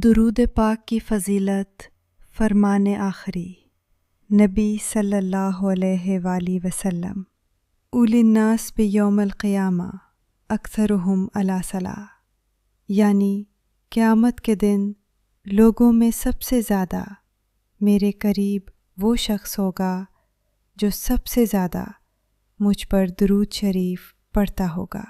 درود پاک کی فضیلت فرمان آخری نبی صلی اللہ علیہ وآلہ وسلم اولی الناس بیوم القیامہ اکثرہم علی صلاۃ، یعنی قیامت کے دن لوگوں میں سب سے زیادہ میرے قریب وہ شخص ہوگا جو سب سے زیادہ مجھ پر درود شریف پڑھتا ہوگا۔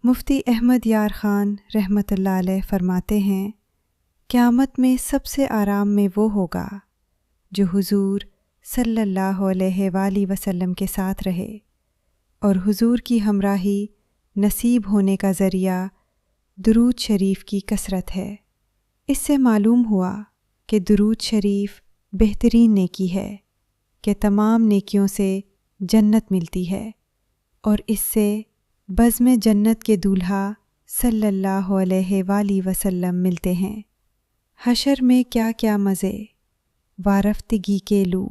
مفتی احمد یار خان رحمۃ اللہ علیہ فرماتے ہیں، قیامت میں سب سے آرام میں وہ ہوگا جو حضور صلی اللہ علیہ وآلہ وسلم کے ساتھ رہے، اور حضور کی ہمراہی نصیب ہونے کا ذریعہ درود شریف کی کثرت ہے۔ اس سے معلوم ہوا کہ درود شریف بہترین نیکی ہے کہ تمام نیکیوں سے جنت ملتی ہے، اور اس سے بزم جنت کے دولہا صلی اللہ علیہ وآلہ وسلم ملتے ہیں۔ حشر میں کیا کیا مزے، وارفتگی کے لوں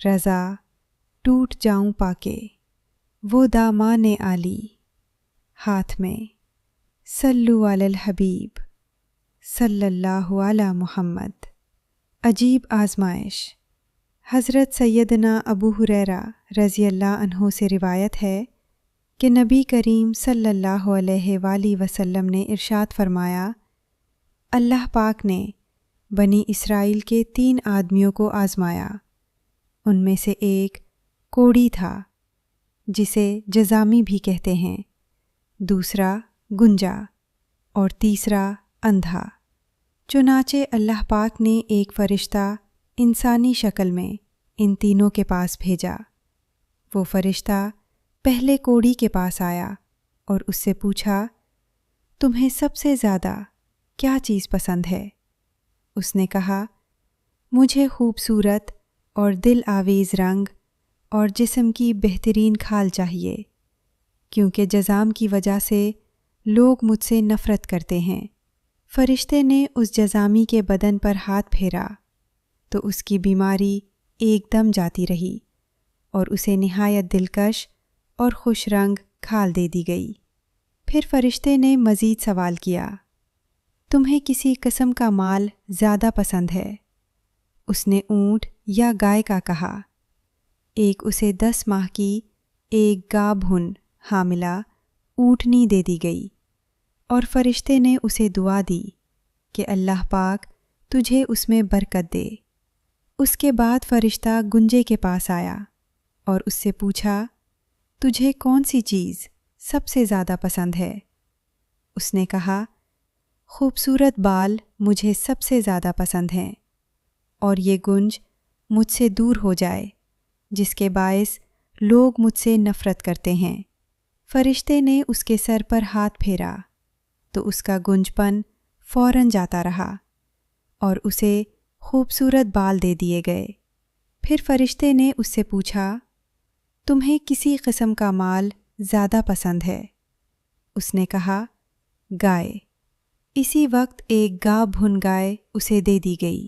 رضا ٹوٹ جاؤں پاکے، وہ دامان عالی ہاتھ میں، صلو علی الحبیب صلی اللہ علی محمد۔ عجیب آزمائش۔ حضرت سیدنا ابو ہریرہ رضی اللہ عنہ سے روایت ہے کہ نبی کریم صلی اللہ علیہ وآلہ وسلم نے ارشاد فرمایا، اللہ پاک نے بنی اسرائیل کے 3 آدمیوں کو آزمایا، ان میں سے ایک کوڑی تھا جسے جزامی بھی کہتے ہیں، دوسرا گنجا اور تیسرا اندھا۔ چنانچہ اللہ پاک نے ایک فرشتہ انسانی شکل میں ان تینوں کے پاس بھیجا۔ وہ فرشتہ پہلے کوڑی کے پاس آیا اور اس سے پوچھا، تمہیں سب سے زیادہ کیا چیز پسند ہے؟ اس نے کہا، مجھے خوبصورت اور دل آویز رنگ اور جسم کی بہترین کھال چاہیے، کیونکہ جزام کی وجہ سے لوگ مجھ سے نفرت کرتے ہیں۔ فرشتے نے اس جزامی کے بدن پر ہاتھ پھیرا تو اس کی بیماری ایک دم جاتی رہی اور اسے نہایت دلکش اور خوش رنگ کھال دے دی گئی۔ پھر فرشتے نے مزید سوال کیا، تمہیں کسی قسم کا مال زیادہ پسند ہے؟ اس نے اونٹ یا گائے کا کہا۔ ایک اسے 10 ماہ کی ایک گابھن حاملہ اونٹنی دے دی گئی، اور فرشتے نے اسے دعا دی کہ اللہ پاک تجھے اس میں برکت دے۔ اس کے بعد فرشتہ گنجے کے پاس آیا اور اس سے پوچھا، تجھے کون سی چیز سب سے زیادہ پسند ہے؟ اس نے کہا، خوبصورت بال مجھے سب سے زیادہ پسند ہیں، اور یہ گنج مجھ سے دور ہو جائے جس کے باعث لوگ مجھ سے نفرت کرتے ہیں۔ فرشتے نے اس کے سر پر ہاتھ پھیرا تو اس کا گنج پن فوراً جاتا رہا اور اسے خوبصورت بال دے دیے گئے۔ پھر فرشتے نے اس سے پوچھا، تمہیں کسی قسم کا مال زیادہ پسند ہے؟ اس نے کہا، گائے۔ اسی وقت ایک گابھن گائے اسے دے دی گئی،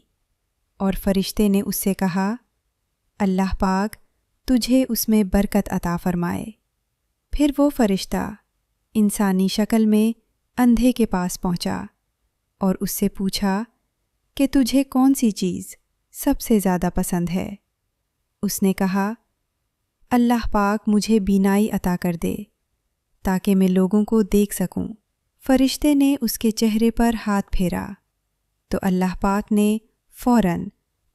اور فرشتے نے اس سے کہا، اللہ پاک تجھے اس میں برکت عطا فرمائے۔ پھر وہ فرشتہ انسانی شکل میں اندھے کے پاس پہنچا اور اس سے پوچھا کہ تجھے کون سی چیز سب سے زیادہ پسند ہے؟ اس نے کہا، اللہ پاک مجھے بینائی عطا کر دے تاکہ میں لوگوں کو دیکھ سکوں۔ فرشتے نے اس کے چہرے پر ہاتھ پھیرا تو اللہ پاک نے فوراً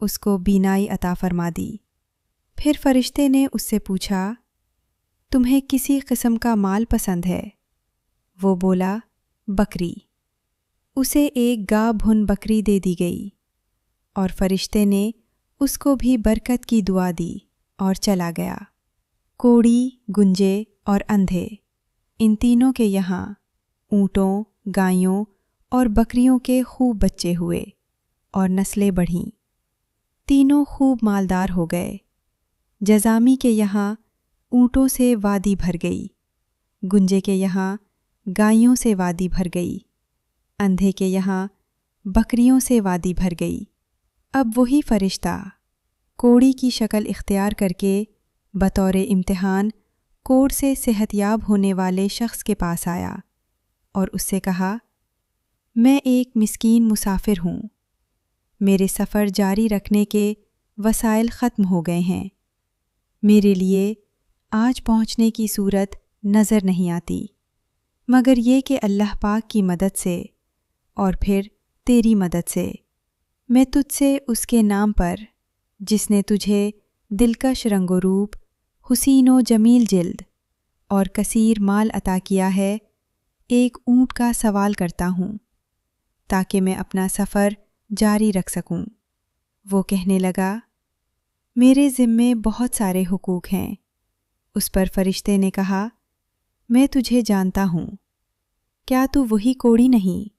اس کو بینائی عطا فرما دی۔ پھر فرشتے نے اس سے پوچھا، تمہیں کسی قسم کا مال پسند ہے؟ وہ بولا، بکری۔ اسے ایک گابھن بکری دے دی گئی، اور فرشتے نے اس کو بھی برکت کی دعا دی اور چلا گیا۔ کوڑی، گنجے اور اندھے، ان تینوں کے یہاں اونٹوں، گایوں اور بکریوں کے خوب بچے ہوئے اور نسلیں بڑھیں۔ تینوں خوب مالدار ہو گئے۔ جزامی کے یہاں اونٹوں سے وادی بھر گئی، گنجے کے یہاں گایوں سے وادی بھر گئی، اندھے کے یہاں بکریوں سے وادی بھر گئی۔ اب وہی فرشتہ کوڑی کی شکل اختیار کر کے بطور امتحان کوڑ سے صحت یاب ہونے والے شخص کے پاس آیا اور اس سے کہا، میں ایک مسکین مسافر ہوں، میرے سفر جاری رکھنے کے وسائل ختم ہو گئے ہیں، میرے لیے آج پہنچنے کی صورت نظر نہیں آتی مگر یہ کہ اللہ پاک کی مدد سے اور پھر تیری مدد سے میں تجھ سے اس کے نام پر جس نے تجھے دلکش رنگ و روپ، حسین و جمیل جلد اور کثیر مال عطا کیا ہے، ایک اونٹ کا سوال کرتا ہوں تاکہ میں اپنا سفر جاری رکھ سکوں۔ وہ کہنے لگا، میرے ذمے بہت سارے حقوق ہیں۔ اس پر فرشتے نے کہا، میں تجھے جانتا ہوں، کیا تو وہی کوڑی نہیں؟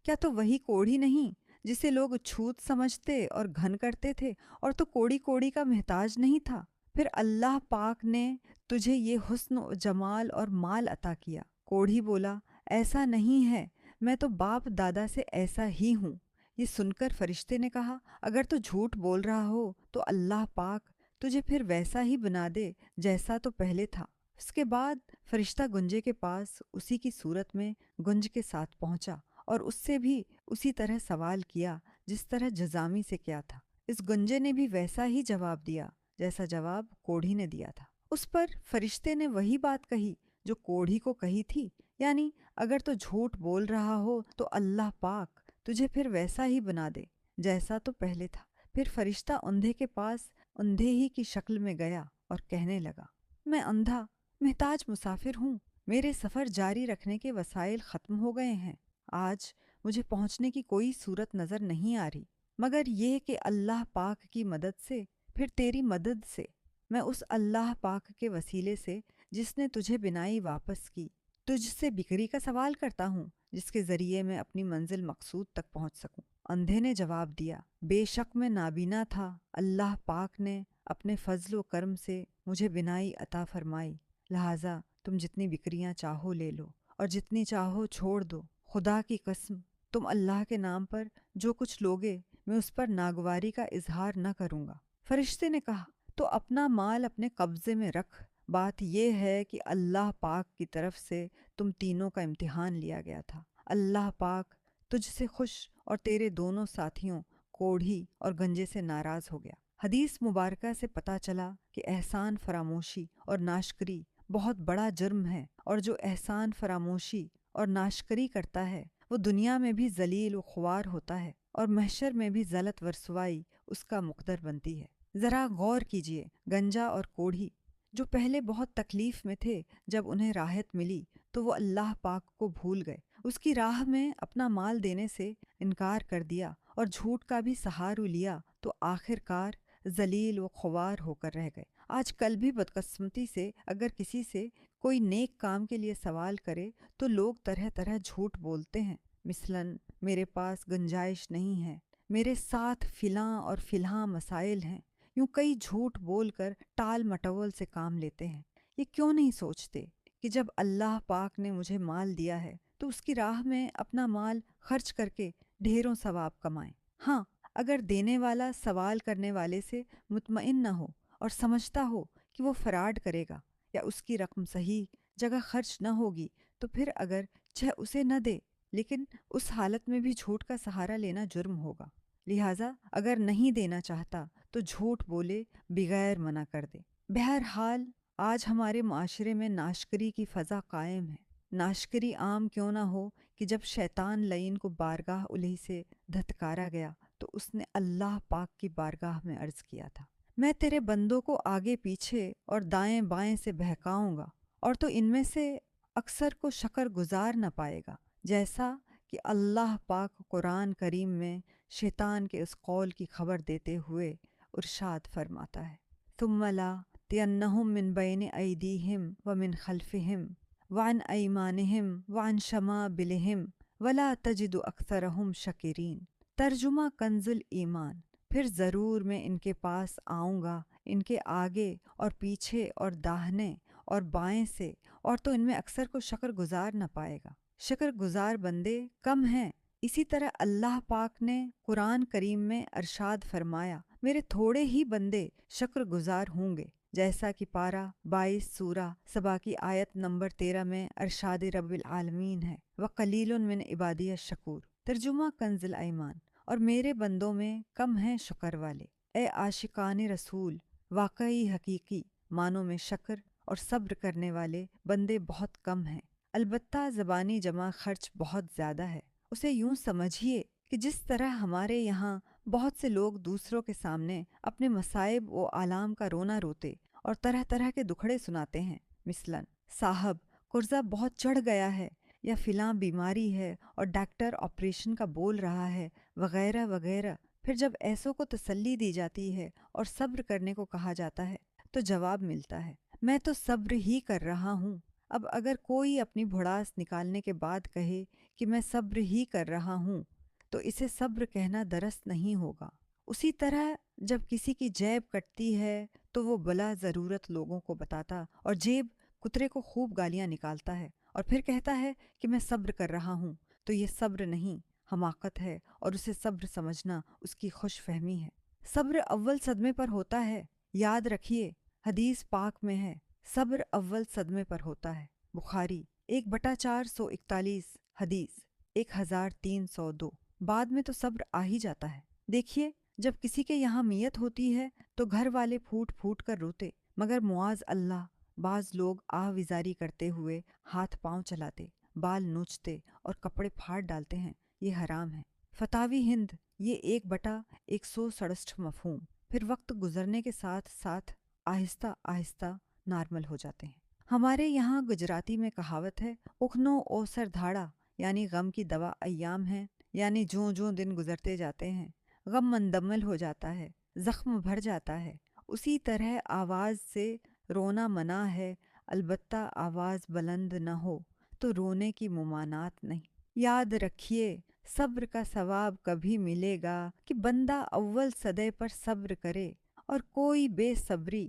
کیا تو وہی کوڑھی نہیں جسے لوگ چھوت سمجھتے اور گھن کرتے تھے، اور تو کوڑی کوڑی کا محتاج نہیں تھا؟ پھر اللہ پاک نے تجھے یہ حسن و جمال اور مال عطا کیا۔ کوڑھی بولا، ایسا نہیں ہے، میں تو باپ دادا سے ایسا ہی ہوں۔ یہ سن کر فرشتے نے کہا، اگر تو جھوٹ بول رہا ہو تو اللہ پاک تجھے پھر ویسا ہی بنا دے جیسا تو پہلے تھا۔ اس کے بعد فرشتہ گنجے کے پاس اسی کی صورت میں گنج کے ساتھ پہنچا اور اس سے بھی اسی طرح سوال کیا جس طرح جزامی سے کیا تھا۔ اس گنجے نے بھی ویسا ہی جواب دیا جیسا جواب کوڑھی نے دیا تھا۔ اس پر فرشتے نے وہی بات کہی جو کوڑھی کو کہی تھی، یعنی اگر تو جھوٹ بول رہا ہو تو اللہ پاک تجھے پھر ویسا ہی بنا دے جیسا تو پہلے تھا۔ پھر فرشتہ اندھے کے پاس اندھے ہی کی شکل میں گیا اور کہنے لگا، میں اندھا محتاج مسافر ہوں، میرے سفر جاری رکھنے کے وسائل ختم ہو گئے ہیں، آج مجھے پہنچنے کی کوئی صورت نظر نہیں آ رہی مگر یہ کہ اللہ پاک کی مدد سے، پھر تیری مدد سے، میں اس اللہ پاک کے وسیلے سے جس نے تجھے بنائی واپس کی، تجھ سے بکری کا سوال کرتا ہوں جس کے ذریعے میں اپنی منزل مقصود تک پہنچ سکوں۔ اندھے نے جواب دیا، بے شک میں نابینا تھا، اللہ پاک نے اپنے فضل و کرم سے مجھے بینائی عطا فرمائی، لہٰذا تم جتنی بکریاں چاہو لے لو اور جتنی چاہو چھوڑ دو، خدا کی قسم تم اللہ کے نام پر جو کچھ لوگے میں اس پر ناگواری کا اظہار نہ کروں گا۔ فرشتے نے کہا، تو اپنا مال اپنے قبضے میں رکھ، بات یہ ہے کہ اللہ پاک کی طرف سے تم تینوں کا امتحان لیا گیا تھا، اللہ پاک تجھ سے خوش اور تیرے دونوں ساتھیوں کوڑھی اور گنجے سے ناراض ہو گیا۔ حدیث مبارکہ سے پتہ چلا کہ احسان فراموشی اور ناشکری بہت بڑا جرم ہے، اور جو احسان فراموشی اور ناشکری کرتا ہے وہ دنیا میں بھی ذلیل و خوار ہوتا ہے اور محشر میں بھی ذلت و رسوائی اس کا مقدر بنتی ہے۔ ذرا غور کیجئے، گنجا اور کوڑھی جو پہلے بہت تکلیف میں تھے، جب انہیں راحت ملی تو وہ اللہ پاک کو بھول گئے، اس کی راہ میں اپنا مال دینے سے انکار کر دیا اور جھوٹ کا بھی سہارا لیا تو آخر کار ذلیل و خوار ہو کر رہ گئے۔ آج کل بھی بدقسمتی سے اگر کسی سے کوئی نیک کام کے لیے سوال کرے تو لوگ طرح طرح جھوٹ بولتے ہیں، مثلاً میرے پاس گنجائش نہیں ہے، میرے ساتھ فلاں اور فلاں مسائل ہیں، یوں کئی جھوٹ بول کر ٹال مٹول سے کام لیتے ہیں۔ یہ کیوں نہیں سوچتے کہ جب اللہ پاک نے مجھے مال دیا ہے تو اس کی راہ میں اپنا مال خرچ کر کے ڈھیروں ثواب کمائیں۔ ہاں، اگر دینے والا سوال کرنے والے سے مطمئن نہ ہو اور سمجھتا ہو کہ وہ فراڈ کرے گا یا اس کی رقم صحیح جگہ خرچ نہ ہوگی تو پھر اگر چاہے اسے نہ دے، لیکن اس حالت میں بھی جھوٹ کا سہارا لینا جرم ہوگا۔ لہٰذا اگر نہیں دینا چاہتا تو جھوٹ بولے، بغیر منع کر دے۔ بہرحال آج ہمارے معاشرے میں ناشکری کی فضا قائم ہے۔ ناشکری عام کیوں نہ ہو کہ جب شیطان لعین کو بارگاہ الہی سے دھتکارا گیا تو اس نے اللہ پاک کی بارگاہ میں عرض کیا تھا، میں تیرے بندوں کو آگے پیچھے اور دائیں بائیں سے بہکاؤں گا اور تو ان میں سے اکثر کو شکر گزار نہ پائے گا، جیسا کہ اللہ پاک قرآن کریم میں شیطان کے اس قول کی خبر دیتے ہوئے ارشاد فرماتا ہے، ثم لآتینہم من بین ایدیہم ومن خلفہم وعن ایمانہم وعن شمائلہم ولا تجد اکثرہم شاکرین۔ ترجمہ کنز ایمان، پھر ضرور میں ان کے پاس آؤں گا، ان کے آگے اور پیچھے اور داہنے اور بائیں سے، اور تو ان میں اکثر کو شکر گزار نہ پائے گا، شکر گزار بندے کم ہیں۔ اسی طرح اللہ پاک نے قرآن کریم میں ارشاد فرمایا، میرے تھوڑے ہی بندے شکر گزار ہوں گے۔ جیسا کہ پارہ 22 سورہ سبا کی آیت نمبر 13 میں ارشاد رب العالمین ہے، وَقَلِيلٌ مِّنْ عِبَادِيَ الشَّكُورُ۔ ترجمہ کنز الایمان، اور میرے بندوں میں کم ہیں شکر والے۔ اے عاشقان رسول، واقعی حقیقی معنوں میں شکر اور صبر کرنے والے بندے بہت کم ہیں، البتہ زبانی جمع خرچ بہت زیادہ ہے۔ اسے یوں سمجھیے کہ جس طرح ہمارے یہاں بہت سے لوگ دوسروں کے سامنے اپنے مصائب و آلام کا رونا روتے اور طرح طرح کے دکھڑے سناتے ہیں، مثلاً صاحب قرضہ بہت چڑھ گیا ہے، یا فلاں بیماری ہے اور ڈاکٹر آپریشن کا بول رہا ہے، وغیرہ وغیرہ۔ پھر جب ایسوں کو تسلی دی جاتی ہے اور صبر کرنے کو کہا جاتا ہے تو جواب ملتا ہے، میں تو صبر ہی کر رہا ہوں۔ اب اگر کوئی اپنی بھڑاس نکالنے کے بعد کہے کہ میں صبر ہی کر رہا ہوں تو اسے صبر کہنا درست نہیں ہوگا۔ اسی طرح جب کسی کی جیب کٹتی ہے تو وہ بلا ضرورت لوگوں کو بتاتا اور جیب کترے کو خوب گالیاں نکالتا ہے اور پھر کہتا ہے کہ میں صبر کر رہا ہوں، تو یہ صبر نہیں، حماقت ہے، اور اسے صبر سمجھنا اس کی خوش فہمی ہے۔ صبر اول صدمے پر ہوتا ہے، یاد رکھیے، حدیث پاک میں ہے، صبر اول صدمے پر ہوتا ہے۔ بخاری 1/441 حدیث 1302۔ بعد میں تو صبر آ ہی جاتا ہے۔ دیکھیے، جب کسی کے یہاں میت ہوتی ہے تو گھر والے پھوٹ پھوٹ کر روتے، مگر معاذ اللہ بعض لوگ آہ وزاری کرتے ہوئے ہاتھ پاؤں چلاتے، بال نوچتے اور کپڑے پھاڑ ڈالتے ہیں، یہ حرام ہے۔ فتاوی ہند یہ 1/167 مفہوم پھر وقت گزرنے کے ساتھ ساتھ آہستہ آہستہ نارمل ہو جاتے ہیں۔ ہمارے یہاں گجراتی میں کہاوت ہے، اخنو او سر دھاڑا، یعنی غم کی دوا ایام ہے، یعنی جوں جوں دن گزرتے جاتے ہیں غم مندمل ہو جاتا ہے، زخم بھر جاتا ہے۔ اسی طرح آواز سے رونا منع ہے، البتہ آواز بلند نہ ہو تو رونے کی ممانعت نہیں۔ یاد رکھیے، صبر کا ثواب کبھی ملے گا کہ بندہ اول صدے پر صبر کرے، اور کوئی بے صبری